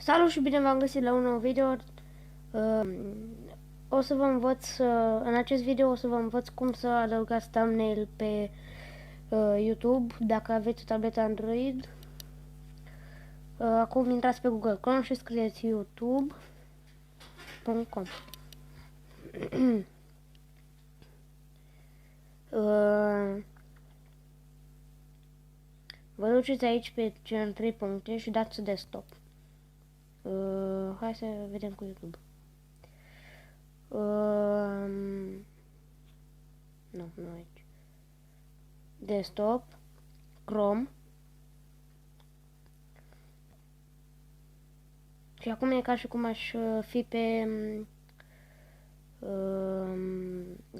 Salut și bine v-am găsit la un nou video. O să vă învăț, în acest video o să vă învăț cum să adăugați thumbnail pe YouTube dacă aveți o tabletă Android. Acum intrați pe Google Chrome și scrieți youtube.com. Vă duceți aici pe cele 3 puncte și dați desktop. Hai să vedem cu YouTube. Nu aici. Desktop, Chrome. Și acum e ca și cum aș fi pe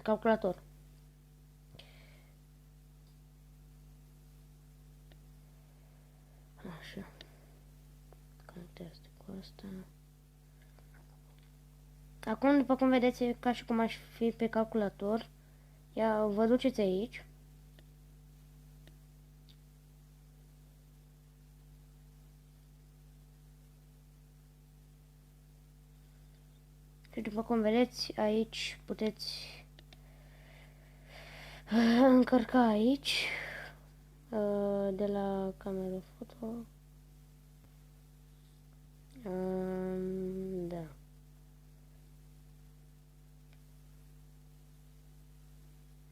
calculator. Așa. Conectează cu asta. Acum, după cum vedeți, e ca și cum aș fi pe calculator. Vă duceți aici. Și după cum vedeți, aici puteți încărca aici de la camera foto. Da.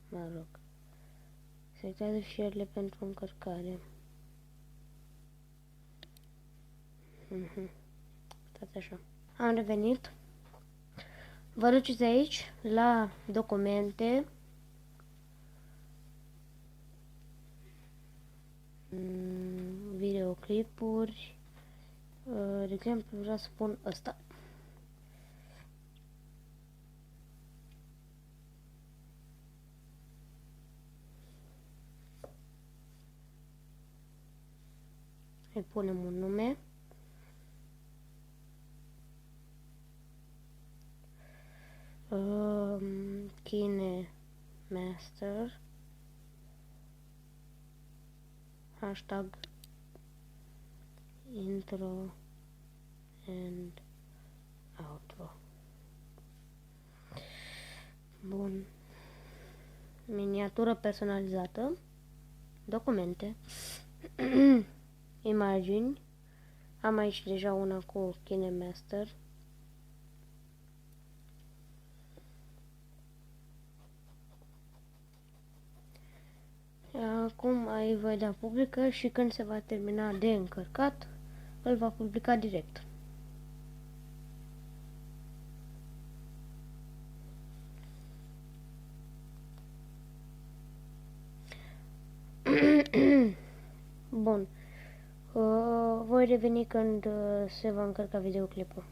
Mă rog. Selectează fișierele pentru încărcare. Stați așa. Am revenit. Vă duceți aici la documente. Videoclipuri. De exemplu, vreau să pun ăsta. Îi punem un nume. KineMaster. Hashtag intro and outro. Bun. Miniatură personalizată. Documente. Imagini. Am aici deja una cu KineMaster. Acum îi voi da publică și când se va termina de încărcat, îl va publica direct. Bun. Voi reveni când se va încărca videoclipul.